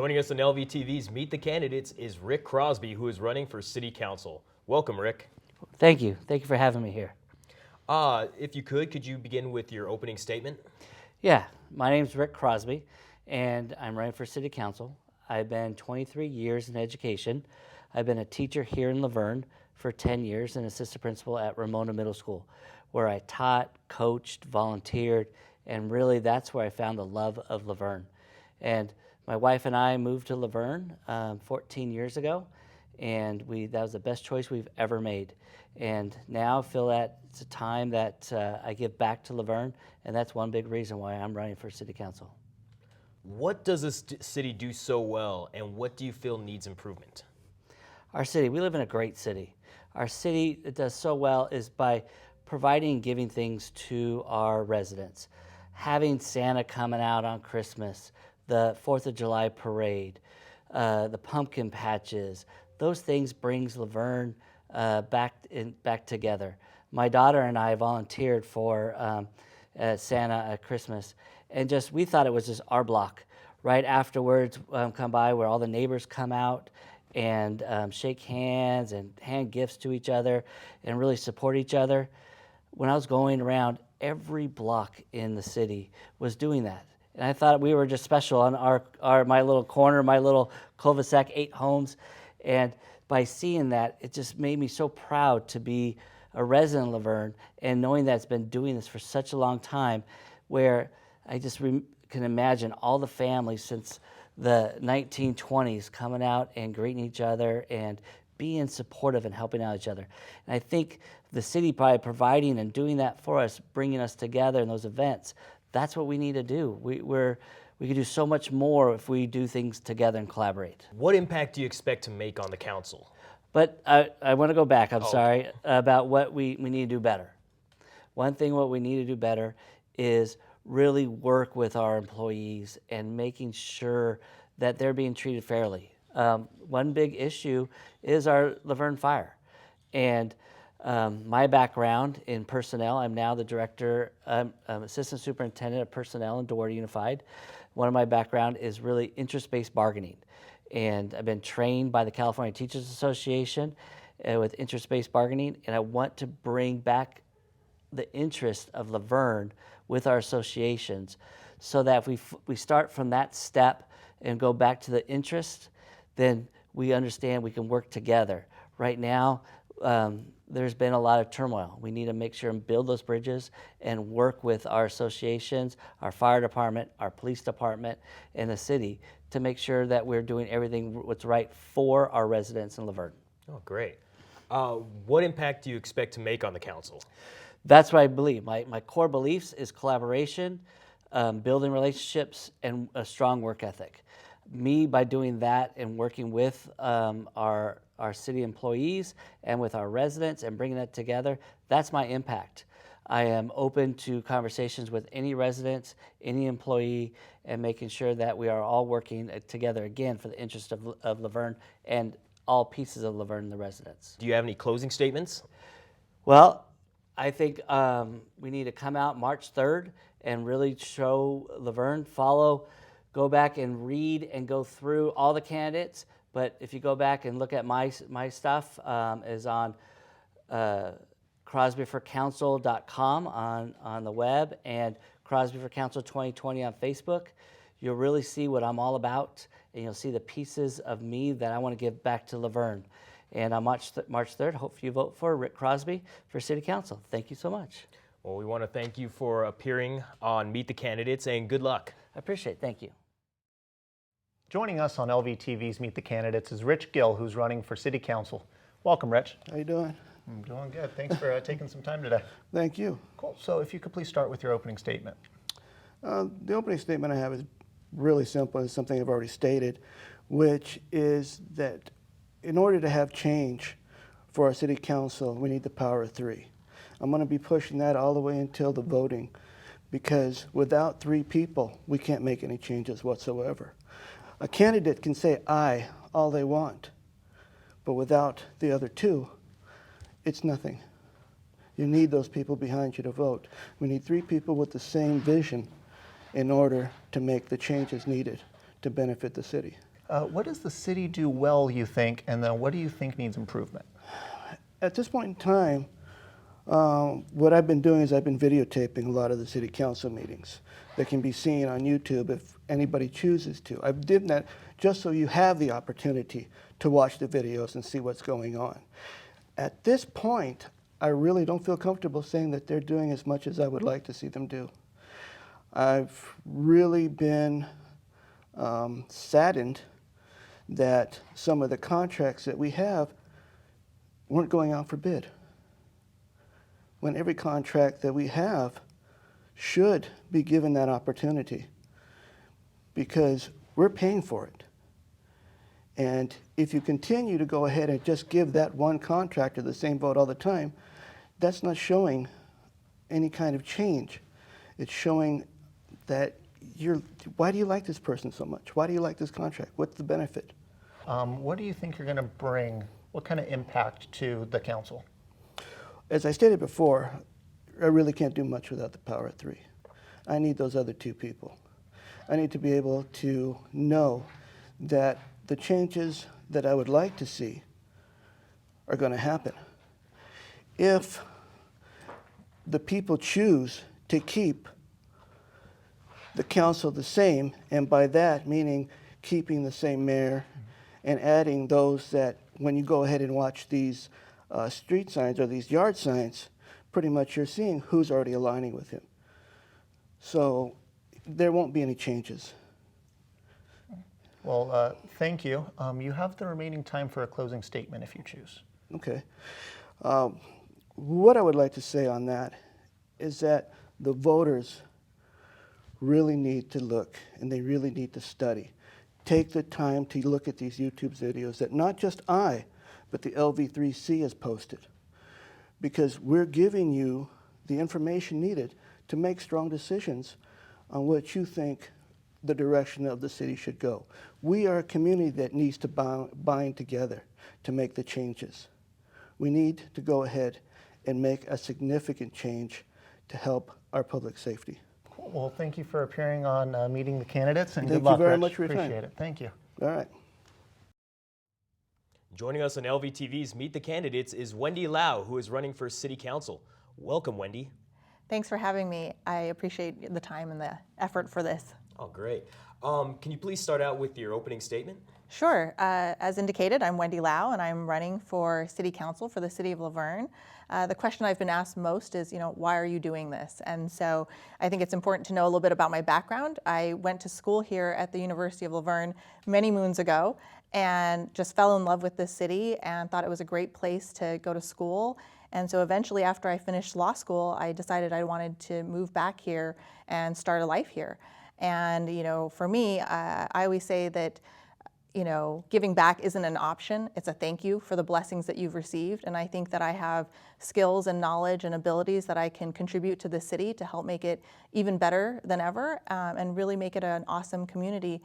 Joining us on LVTV's Meet the Candidates is Rick Crosby, who is running for City Council. Welcome, Rick. Thank you. Thank you for having me here. If you could you begin with your opening statement? Yeah, my name's Rick Crosby, and I'm running for City Council. I've been 23 years in education. I've been a teacher here in Laverne for 10 years and assistant principal at Ramona Middle School, where I taught, coached, volunteered, and really that's where I found the love of Laverne. And my wife and I moved to Laverne 14 years ago, and that was the best choice we've ever made. And now I feel that it's a time that I give back to Laverne, and that's one big reason why I'm running for City Council. What does this city do so well, and what do you feel needs improvement? Our city, we live in a great city. Our city, it does so well is by providing and giving things to our residents. Having Santa coming out on Christmas, the 4th of July parade, the pumpkin patches, those things brings Laverne back together. My daughter and I volunteered for Santa at Christmas, and we thought it was just our block. Right afterwards, come by where all the neighbors come out and shake hands and hand gifts to each other and really support each other. When I was going around, every block in the city was doing that. And I thought we were just special on my little corner, my little cul-de-sac, 8 homes. And by seeing that, it just made me so proud to be a resident of Laverne and knowing that it's been doing this for such a long time, where I just can imagine all the families since the 1920s coming out and greeting each other and being supportive and helping out each other. And I think the city by providing and doing that for us, bringing us together in those events, that's what we need to do. We can do so much more if we do things together and collaborate. What impact do you expect to make on the council? But I want to go back, sorry, about what we need to do better. One thing what we need to do better is really work with our employees and making sure that they're being treated fairly. One big issue is our Laverne Fire. And my background in personnel, I'm now the director, assistant superintendent of personnel in Doherty Unified. One of my background is really interest-based bargaining. And I've been trained by the California Teachers Association with interest-based bargaining, and I want to bring back the interest of Laverne with our associations so that if we start from that step and go back to the interest, then we understand we can work together. Right now, there's been a lot of turmoil. We need to make sure and build those bridges and work with our associations, our fire department, our police department, and the city to make sure that we're doing everything what's right for our residents in Laverne. Oh, great. What impact do you expect to make on the council? That's what I believe. My core beliefs is collaboration, building relationships, and a strong work ethic. Me, by doing that and working with our city employees and with our residents and bringing that together, that's my impact. I am open to conversations with any residents, any employee, and making sure that we are all working together, again, for the interest of Laverne and all pieces of Laverne and the residents. Do you have any closing statements? Well, I think we need to come out March 3rd and really show Laverne, go back and read and go through all the candidates. But if you go back and look at my stuff, is on crosbyforcouncil.com on the web and Crosby for Council 2020 on Facebook. You'll really see what I'm all about, and you'll see the pieces of me that I want to give back to Laverne. And on March 3rd, hope you vote for Rick Crosby for City Council. Thank you so much. Well, we want to thank you for appearing on Meet the Candidates, and good luck. I appreciate it. Thank you. Joining us on LVTV's Meet the Candidates is Rich Gill, who's running for City Council. Welcome, Rich. How you doing? I'm doing good. Thanks for taking some time today. Thank you. Cool. So if you could please start with your opening statement. The opening statement I have is really simple. It's something I've already stated, which is that in order to have change for our City Council, we need the power of 3. I'm going to be pushing that all the way until the voting, because without 3 people, we can't make any changes whatsoever. A candidate can say aye all they want, but without the other 2, it's nothing. You need those people behind you to vote. We need 3 people with the same vision in order to make the changes needed to benefit the city. What does the city do well, you think, and then what do you think needs improvement? At this point in time, what I've been doing is I've been videotaping a lot of the city council meetings that can be seen on YouTube if anybody chooses to. I've done that just so you have the opportunity to watch the videos and see what's going on. At this point, I really don't feel comfortable saying that they're doing as much as I would like to see them do. I've really been saddened that some of the contracts that we have weren't going out for bid, when every contract that we have should be given that opportunity, because we're paying for it. And if you continue to go ahead and just give that one contractor the same vote all the time, that's not showing any kind of change. It's showing that why do you like this person so much? Why do you like this contract? What's the benefit? What do you think you're going to bring? What kind of impact to the council? As I stated before, I really can't do much without the power of three. I need those other two people. I need to be able to know that the changes that I would like to see are going to happen. If the people choose to keep the council the same, and by that meaning keeping the same mayor and adding those that when you go ahead and watch these street signs or these yard signs, pretty much you're seeing who's already aligning with him. So there won't be any changes. Well, thank you. You have the remaining time for a closing statement if you choose. Okay. What I would like to say on that is that the voters really need to look, and they really need to study. Take the time to look at these YouTube videos that not just I, but the LV3C has posted, because we're giving you the information needed to make strong decisions on what you think the direction of the city should go. We are a community that needs to bind together to make the changes. We need to go ahead and make a significant change to help our public safety. Well, thank you for appearing on Meeting the Candidates, and Thank good luck, you very Rich. much for your time. Appreciate it. Thank you. All right. Joining us on LVTV's Meet the Candidates is Wendy Lau, who is running for City Council. Welcome, Wendy. Thanks for having me. I appreciate the time and the effort for this. Oh, great. Can you please start out with your opening statement? Sure. As indicated, I'm Wendy Lau, and I'm running for City Council for the City of Laverne. The question I've been asked most is, why are you doing this? And so I think it's important to know a little bit about my background. I went to school here at the University of Laverne many moons ago and just fell in love with this city and thought it was a great place to go to school. And so eventually, after I finished law school, I decided I wanted to move back here and start a life here. And, for me, I always say that, giving back isn't an option. It's a thank you for the blessings that you've received. And I think that I have skills and knowledge and abilities that I can contribute to the city to help make it even better than ever and really make it an awesome community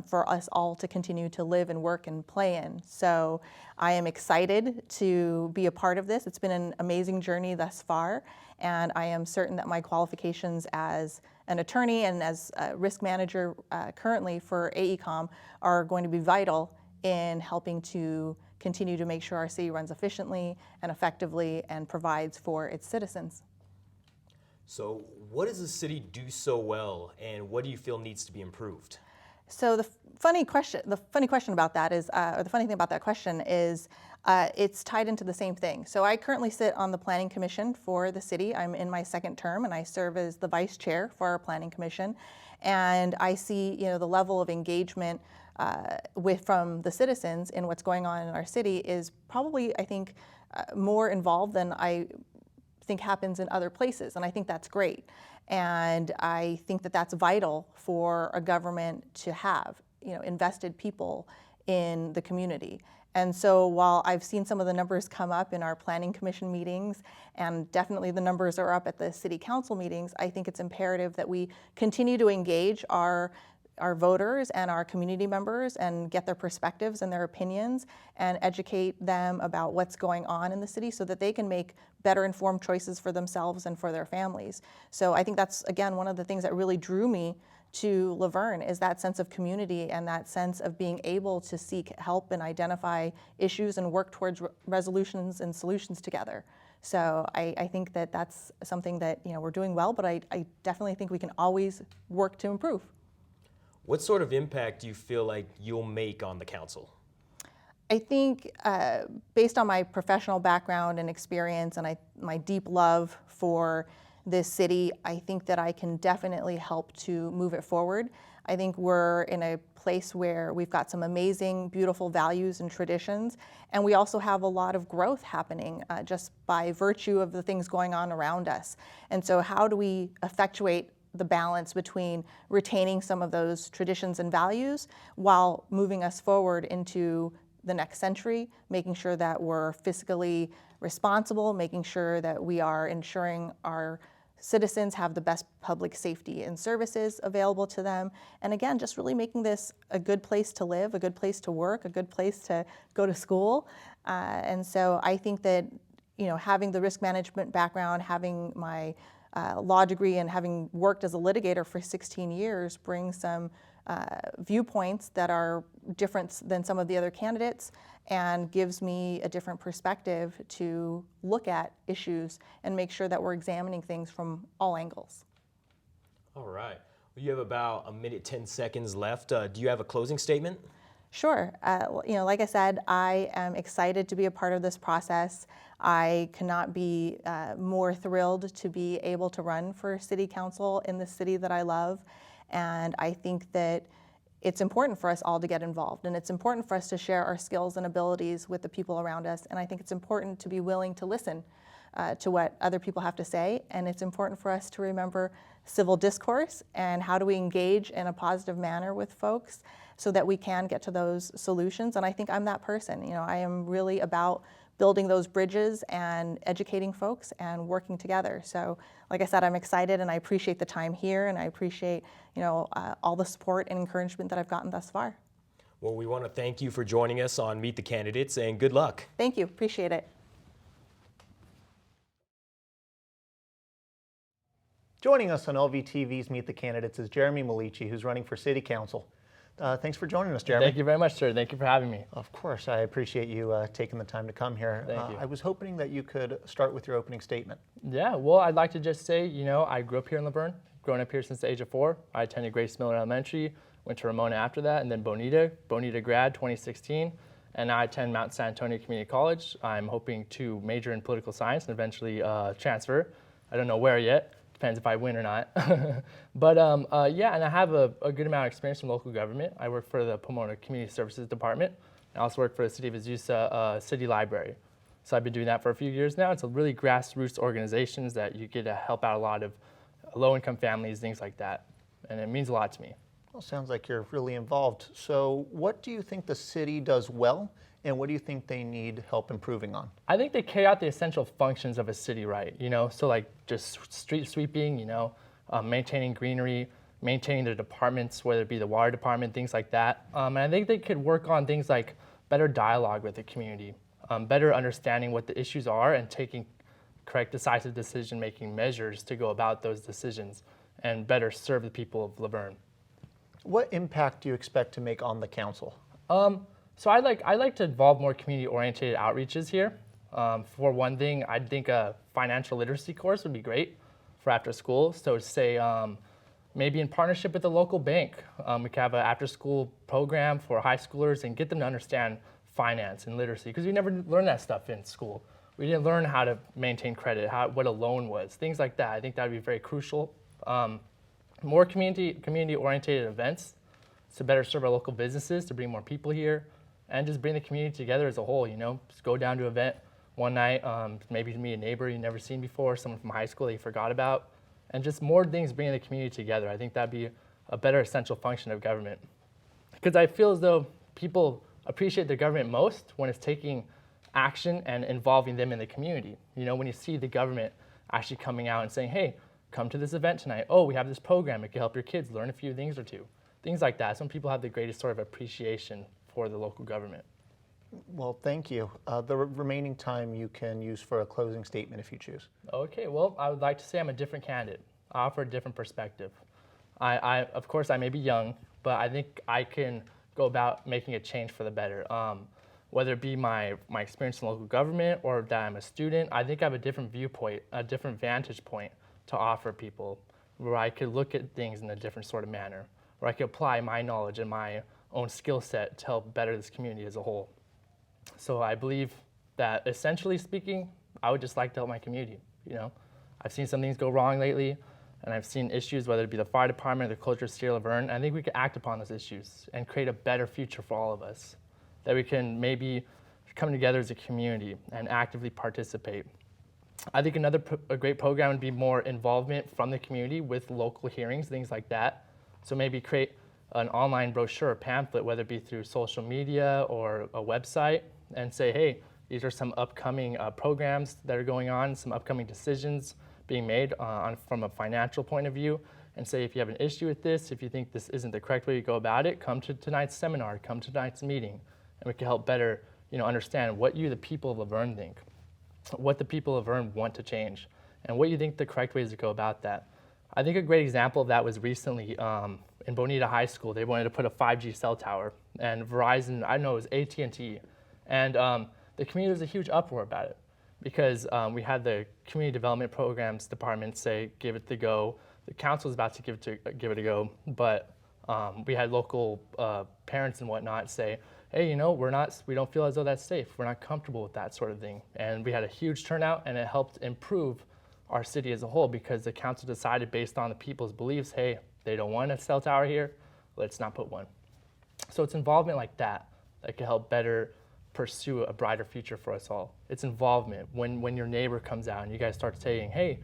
for us all to continue to live and work and play in. So I am excited to be a part of this. It's been an amazing journey thus far. And I am certain that my qualifications as an attorney and as a risk manager currently for AECOM are going to be vital in helping to continue to make sure our city runs efficiently and effectively and provides for its citizens. So what does the city do so well, and what do you feel needs to be improved? So the funny question about that is, or the funny thing about that question is, it's tied into the same thing. So I currently sit on the Planning Commission for the city. I'm in my second term, and I serve as the vice chair for our Planning Commission. And I see, the level of engagement from the citizens in what's going on in our city is probably, I think, more involved than I think happens in other places, and I think that's great. And I think that that's vital for a government to have, invested people in the community. And so while I've seen some of the numbers come up in our Planning Commission meetings, and definitely the numbers are up at the City Council meetings, I think it's imperative that we continue to engage our our voters and our community members and get their perspectives and their opinions and educate them about what's going on in the city so that they can make better informed choices for themselves and for their families. So I think that's, again, one of the things that really drew me to Laverne is that sense of community and that sense of being able to seek help and identify issues and work towards resolutions and solutions together. So I think that that's something that we're doing well, but I definitely think we can always work to improve. What sort of impact do you feel like you'll make on the council? I think based on my professional background and experience and my deep love for this city, I think that I can definitely help to move it forward. I think we're in a place where we've got some amazing, beautiful values and traditions, and we also have a lot of growth happening just by virtue of the things going on around us. And so how do we effectuate the balance between retaining some of those traditions and values while moving us forward into the next century, making sure that we're fiscally responsible, making sure that we are ensuring our citizens have the best public safety and services available to them. And again, just really making this a good place to live, a good place to work, a good place to go to school. And so I think that, having the risk management background, having my law degree and having worked as a litigator for 16 years brings some viewpoints that are different than some of the other candidates and gives me a different perspective to look at issues and make sure that we're examining things from all angles. All right. Well, you have about a minute, 10 seconds left. Do you have a closing statement? Sure. Like I said, I am excited to be a part of this process. I cannot be more thrilled to be able to run for city council in the city that I love. And I think that it's important for us all to get involved, and it's important for us to share our skills and abilities with the people around us. And I think it's important to be willing to listen to what other people have to say. And it's important for us to remember civil discourse and how do we engage in a positive manner with folks so that we can get to those solutions. And I think I'm that person. I am really about building those bridges and educating folks and working together. So like I said, I'm excited and I appreciate the time here and I appreciate all the support and encouragement that I've gotten thus far. Well, we want to thank you for joining us on Meet the Candidates and good luck. Thank you, appreciate it. Joining us on LVTV's Meet the Candidates is Jeremy Malici, who's running for City Council. Thanks for joining us, Jeremy. Thank you very much, sir. Thank you for having me. Of course, I appreciate you taking the time to come here. Thank you. I was hoping that you could start with your opening statement. Yeah, well, I'd like to just say, I grew up here in Laverne, grown up here since the age of 4. I attended Grace Miller Elementary, went to Ramona after that, and then Bonita grad 2016, and now I attend Mount San Antonio Community College. I'm hoping to major in political science and eventually transfer. I don't know where yet. Depends if I win or not. But yeah, and I have a good amount of experience in local government. I work for the Pomona Community Services Department. I also work for the City of Azusa City Library. So I've been doing that for a few years now. It's a really grassroots organizations that you get to help out a lot of low-income families, things like that. And it means a lot to me. Well, sounds like you're really involved. So what do you think the city does well, and what do you think they need help improving on? I think they carry out the essential functions of a city right, so like just street sweeping, maintaining greenery, maintaining their departments, whether it be the water department, things like that. And I think they could work on things like better dialogue with the community, better understanding what the issues are and taking correct decisive decision-making measures to go about those decisions and better serve the people of Laverne. What impact do you expect to make on the council? So I like to involve more community-oriented outreaches here. For one thing, I think a financial literacy course would be great for after school. So say maybe in partnership with a local bank, we could have an after-school program for high schoolers and get them to understand finance and literacy, because we never learned that stuff in school. We didn't learn how to maintain credit, what a loan was, things like that. I think that would be very crucial. More community-oriented events to better serve our local businesses, to bring more people here, and just bring the community together as a whole, Just go down to an event one night, maybe meet a neighbor you've never seen before, someone from high school that you forgot about, and just more things bringing the community together. I think that'd be a better essential function of government. Because I feel as though people appreciate their government most when it's taking action and involving them in the community. When you see the government actually coming out and saying, hey, come to this event tonight. Oh, we have this program. It can help your kids learn a few things or two. things like that. Some people have the greatest sort of appreciation for the local government. Well, thank you. The remaining time you can use for a closing statement if you choose. Okay, well, I would like to say I'm a different candidate. I offer a different perspective. Of course, I may be young, but I think I can go about making a change for the better. Whether it be my experience in local government or that I'm a student, I think I have a different viewpoint, a different vantage point to offer people, where I could look at things in a different sort of manner, where I could apply my knowledge and my own skill set to help better this community as a whole. So I believe that, essentially speaking, I would just like to help my community. You know, I've seen some things go wrong lately, and I've seen issues, whether it be the fire department or the culture of City of Laverne. I think we could act upon those issues and create a better future for all of us, that we can maybe come together as a community and actively participate. I think a great program would be more involvement from the community with local hearings, things like that. So maybe create an online brochure or pamphlet, whether it be through social media or a website, and say, hey, these are some upcoming programs that are going on, some upcoming decisions being made from a financial point of view, and say, if you have an issue with this, if you think this isn't the correct way to go about it, come to tonight's seminar, come to tonight's meeting, and we can help better, understand what you, the people of Laverne, think, what the people of Verne want to change, and what you think the correct way is to go about that. I think a great example of that was recently in Bonita High School. They wanted to put a 5G cell tower, and Verizon, I know it was AT&T, and the community was a huge uproar about it, because we had the community development programs department say, give it the go. The council was about to give it a go, but we had local parents and whatnot say, hey, we don't feel as though that's safe. We're not comfortable with that sort of thing. And we had a huge turnout, and it helped improve our city as a whole, because the council decided, based on the people's beliefs, hey, they don't want a cell tower here, let's not put one. So it's involvement like that that can help better pursue a brighter future for us all. It's involvement. When your neighbor comes out and you guys start saying, hey,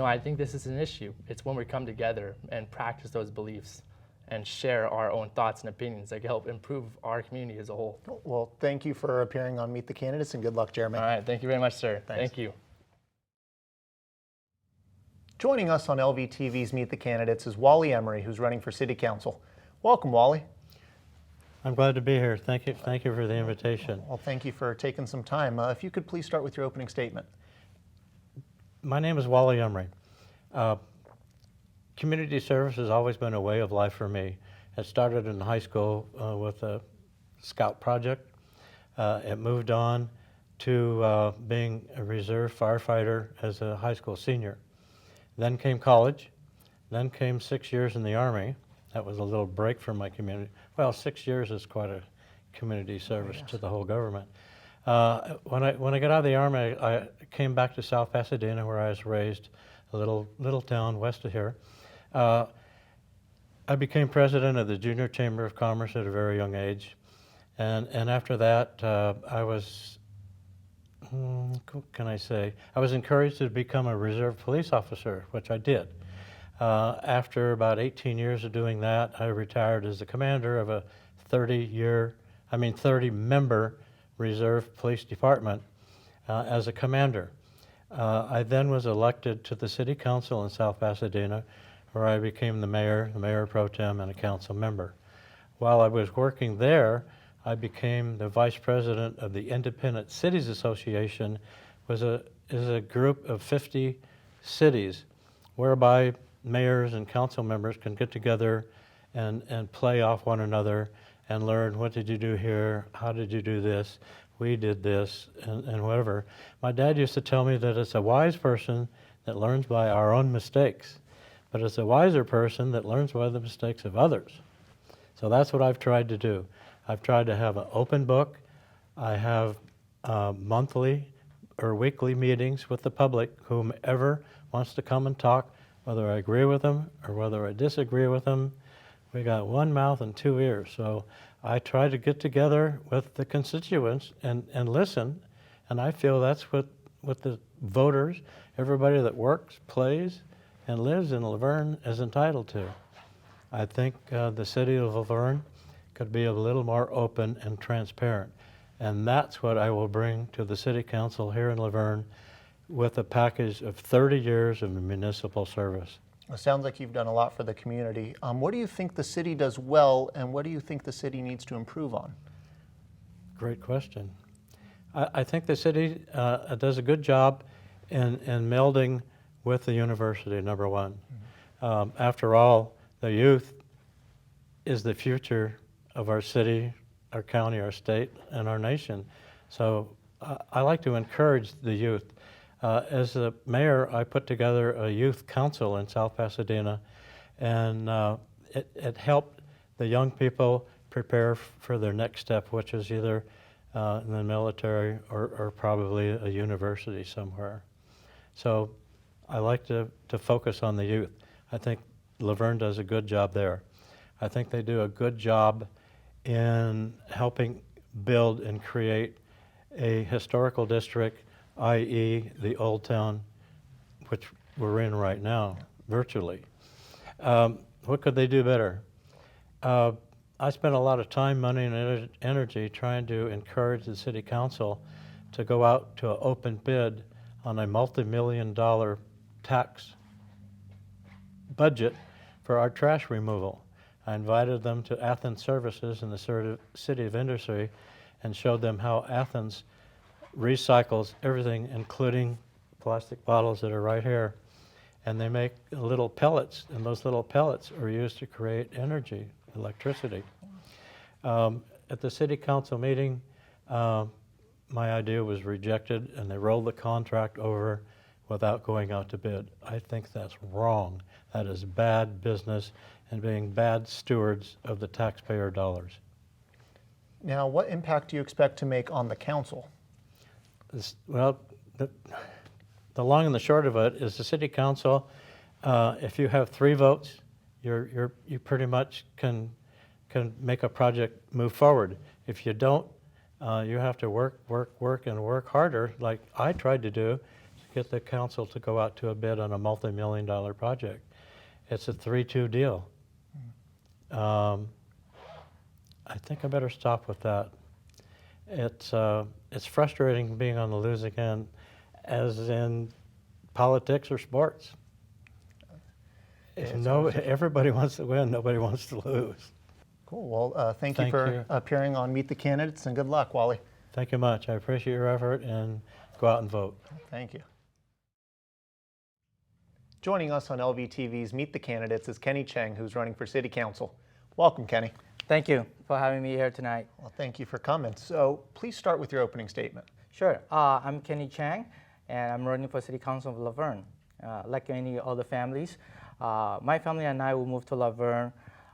I think this is an issue. It's when we come together and practice those beliefs and share our own thoughts and opinions that can help improve our community as a whole. Well, thank you for appearing on Meet the Candidates, and good luck, Jeremy. All right, thank you very much, sir. Thanks. Thank you. Joining us on LVTV's Meet the Candidates is Wally Emery, who's running for City Council. Welcome, Wally. I'm glad to be here. Thank you for the invitation. Well, thank you for taking some time. If you could please start with your opening statement. My name is Wally Emery. Community service has always been a way of life for me. It started in high school with a scout project. It moved on to being a reserve firefighter as a high school senior. Then came college. Then came 6 years in the Army. That was a little break from my community. Well, 6 years is quite a community service to the whole government. When I got out of the Army, I came back to South Pasadena, where I was raised, a little town west of here. I became president of the Junior Chamber of Commerce at a very young age. And after that, I was, what can I say? I was encouraged to become a reserve police officer, which I did. After about 18 years of doing that, I retired as the commander of a 30-member reserve police department as a commander. I then was elected to the city council in South Pasadena, where I became the mayor pro tem, and a council member. While I was working there, I became the vice president of the Independent Cities Association, which is a group of 50 cities, whereby mayors and council members can get together and play off one another and learn, what did you do here, how did you do this, we did this, and whatever. My dad used to tell me that it's a wise person that learns by our own mistakes, but it's a wiser person that learns by the mistakes of others. So that's what I've tried to do. I've tried to have an open book. I have monthly or weekly meetings with the public, whomever wants to come and talk, whether I agree with them or whether I disagree with them. We got one mouth and two ears. So I try to get together with the constituents and listen, and I feel that's what the voters, everybody that works, plays, and lives in Laverne is entitled to. I think the city of Laverne could be a little more open and transparent, and that's what I will bring to the city council here in Laverne, with a package of 30 years of municipal service. It sounds like you've done a lot for the community. What do you think the city does well, and what do you think the city needs to improve on? Great question. I think the city does a good job in melding with the university, number one. After all, the youth is the future of our city, our county, our state, and our nation. So I like to encourage the youth. As the mayor, I put together a youth council in South Pasadena, and it helped the young people prepare for their next step, which is either in the military or probably a university somewhere. So I like to focus on the youth. I think Laverne does a good job there. I think they do a good job in helping build and create a historical district, i.e. the Old Town, which we're in right now, virtually. What could they do better? I spent a lot of time, money, and energy trying to encourage the city council to go out to an open bid on a multi-million-dollar tax budget for our trash removal. I invited them to Athens Services in the City of Industry and showed them how Athens recycles everything, including plastic bottles that are right here. And they make little pellets, and those little pellets are used to create energy, electricity. At the city council meeting, my idea was rejected, and they rolled the contract over without going out to bid. I think that's wrong. That is bad business and being bad stewards of the taxpayer dollars. Now, what impact do you expect to make on the council? Well, the long and the short of it is the city council, if you have 3 votes, you pretty much can make a project move forward. If you don't, you have to work and work harder, like I tried to do, to get the council to go out to a bid on a multi-million-dollar project. It's a 3-2 deal. I think I better stop with that. It's frustrating being on the losing end, as in politics or sports. Everybody wants to win, nobody wants to lose. Cool. Well, thank you for appearing on Meet the Candidates, and good luck, Wally. Thank you much. I appreciate your effort, and go out and vote. Thank you. Joining us on LVTV's Meet the Candidates is Kenny Cheng, who's running for City Council. Welcome, Kenny. Thank you for having me here tonight. Well, thank you for coming. So please start with your opening statement. Sure. I'm Kenny Chang, and I'm running for City Council of Laverne. Like many other families, my family and I will move to Laverne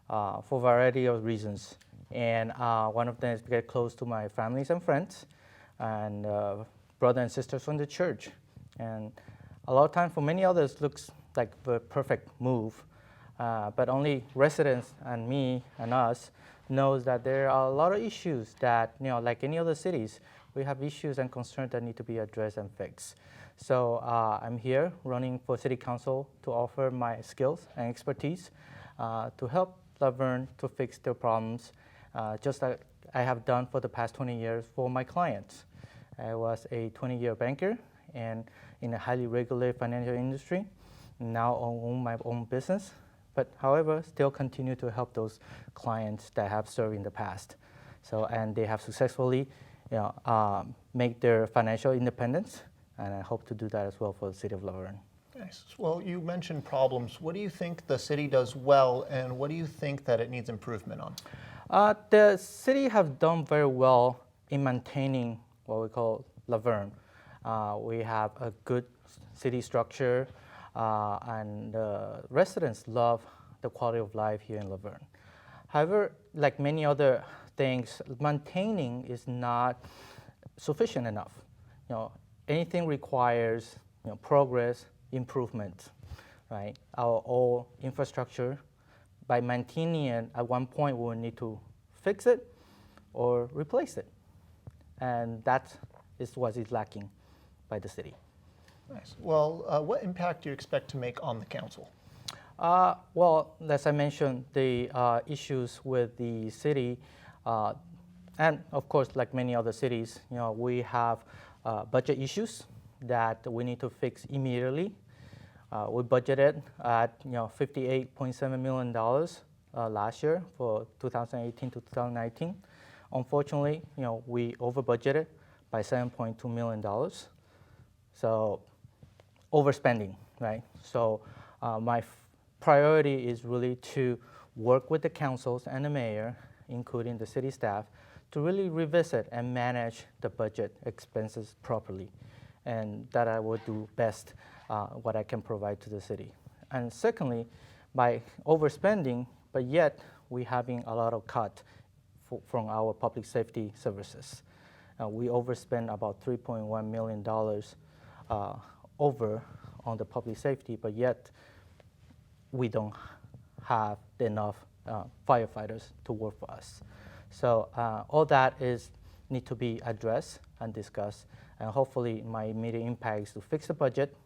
for a variety of reasons. And one of them is to get close to my families and friends, and brothers and sisters from the church. And a lot of times for many others, looks like the perfect move. But only residents and me and us knows that there are a lot of issues that, like any other cities, we have issues and concerns that need to be addressed and fixed. So I'm here running for City Council to offer my skills and expertise to help Laverne to fix their problems, just like I have done for the past 20 years for my clients. I was a 20-year banker and in a highly regulated financial industry. Now own my own business, but however, still continue to help those clients that have served in the past. So, and they have successfully make their financial independence, and I hope to do that as well for the city of Laverne. Nice. Well, you mentioned problems. What do you think the city does well, and what do you think that it needs improvement on? The city have done very well in maintaining what we call Laverne. We have a good city structure, and residents love the quality of life here in Laverne. However, like many other things, maintaining is not sufficient enough. Anything requires progress, improvement, right? Our old infrastructure, by maintaining it, at one point we will need to fix it or replace it, and that is what is lacking by the city. Nice. Well, what impact do you expect to make on the council? Well, as I mentioned, the issues with the city, and of course, like many other cities, we have budget issues that we need to fix immediately. We budgeted at $58.7 million last year for 2018 to 2019. Unfortunately, we over budgeted by $7.2 million. So overspending, right? So my priority is really to work with the councils and the mayor, including the city staff, to really revisit and manage the budget expenses properly. And that I will do best what I can provide to the city. And secondly, by overspending, but yet we having a lot of cut from our public safety services. We overspend about $3.1 million over on the public safety, but yet we don't have enough firefighters to work for us. So all that need to be addressed and discussed, and hopefully my immediate impact is to fix the budget,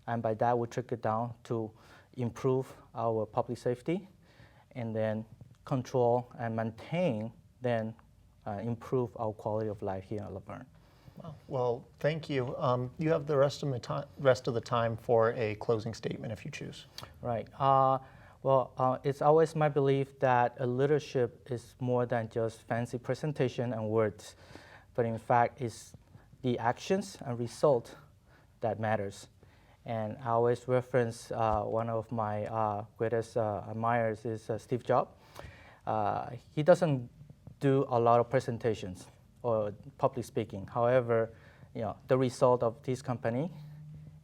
and by that will trickle down to improve our public safety, and then control and maintain, then improve our quality of life here in Laverne. Well, thank you. You have the rest of the time for a closing statement if you choose. Right. It's always my belief that a leadership is more than just fancy presentation and words, but in fact it's the actions and result that matters. And I always reference one of my greatest admirers is Steve Jobs. He doesn't do a lot of presentations or public speaking. However, the result of this company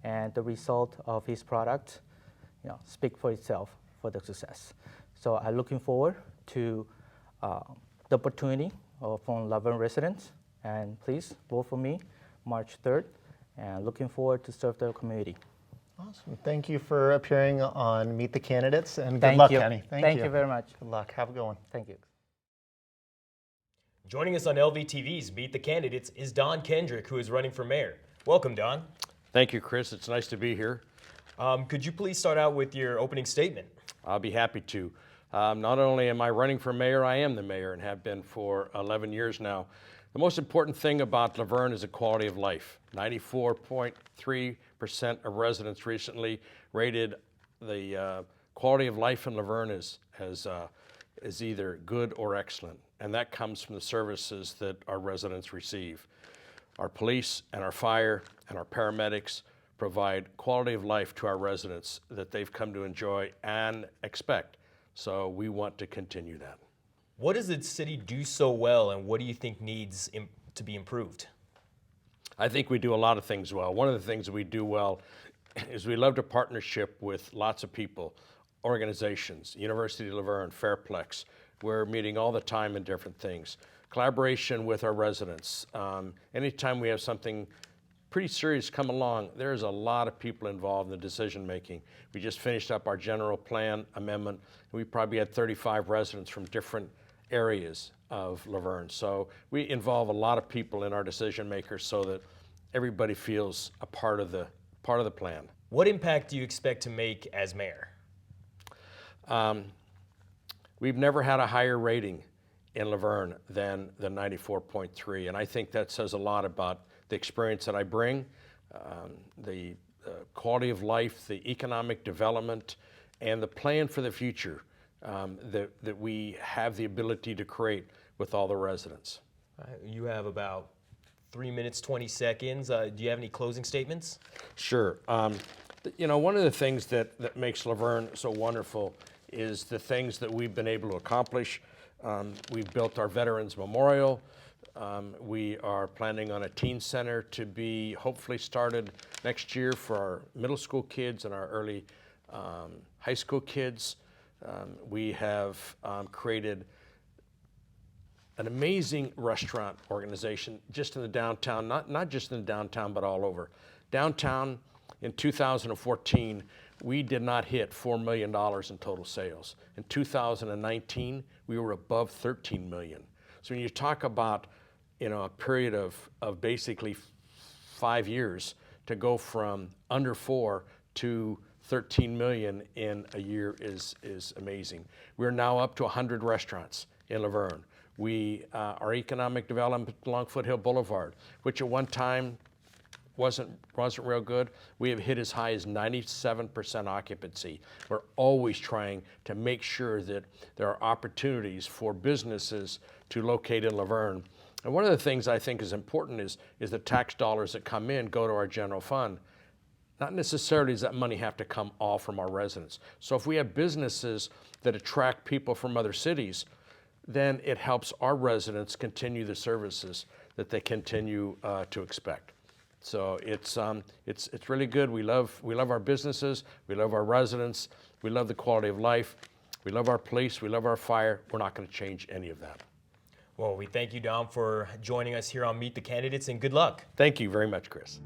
and the result of his product, speak for itself for the success. So I'm looking forward to the opportunity from Laverne residents, and please vote for me March 3rd, and looking forward to serve the community. Awesome. Thank you for appearing on Meet the Candidates, and good Thank luck, you. Kenny. Thank you very much. Good luck. Have a good one. Thank you. Joining us on LVTV's Meet the Candidates is Don Kendrick, who is running for mayor. Welcome, Don. Thank you, Chris. It's nice to be here. Could you please start out with your opening statement? I'll be happy to. Not only am I running for mayor, I am the mayor and have been for 11 years now. The most important thing about Laverne is the quality of life. 94.3% of residents recently rated the quality of life in Laverne as either good or excellent, and that comes from the services that our residents receive. Our police and our fire and our paramedics provide quality of life to our residents that they've come to enjoy and expect. So we want to continue that. What does the city do so well, and what do you think needs to be improved? I think we do a lot of things well. One of the things that we do well is we love to partnership with lots of people, organizations, University of Laverne, Fairplex. We're meeting all the time in different things. Collaboration with our residents. Anytime we have something pretty serious come along, there's a lot of people involved in the decision making. We just finished up our general plan amendment. We probably had 35 residents from different areas of Laverne. So we involve a lot of people in our decision makers so that everybody feels a part of the plan. What impact do you expect to make as mayor? We've never had a higher rating in Laverne than the 94.3, and I think that says a lot about the experience that I bring, the quality of life, the economic development, and the plan for the future that we have the ability to create with all the residents. You have about 3 minutes, 20 seconds. Do you have any closing statements? Sure. One of the things that makes Laverne so wonderful is the things that we've been able to accomplish. We've built our Veterans Memorial. We are planning on a teen center to be hopefully started next year for our middle school kids and our early high school kids. We have created an amazing restaurant organization just in the downtown, not just in the downtown, but all over. Downtown in 2014, we did not hit $4 million in total sales. In 2019, we were above 13 million. So when you talk about a period of basically 5 years to go from under 4 to 13 million in a year is amazing. We're now up to 100 restaurants in Laverne. Our economic development along Foothill Boulevard, which at one time wasn't real good. We have hit as high as 97% occupancy. We're always trying to make sure that there are opportunities for businesses to locate in Laverne. And one of the things I think is important is the tax dollars that come in go to our general fund. Not necessarily does that money have to come all from our residents. So if we have businesses that attract people from other cities, then it helps our residents continue the services that they continue to expect. So it's really good. We love our businesses. We love our residents. We love the quality of life. We love our police. We love our fire. We're not going to change any of that. Well, we thank you, Dom, for joining us here on Meet the Candidates, and good luck. Thank you very much, Chris.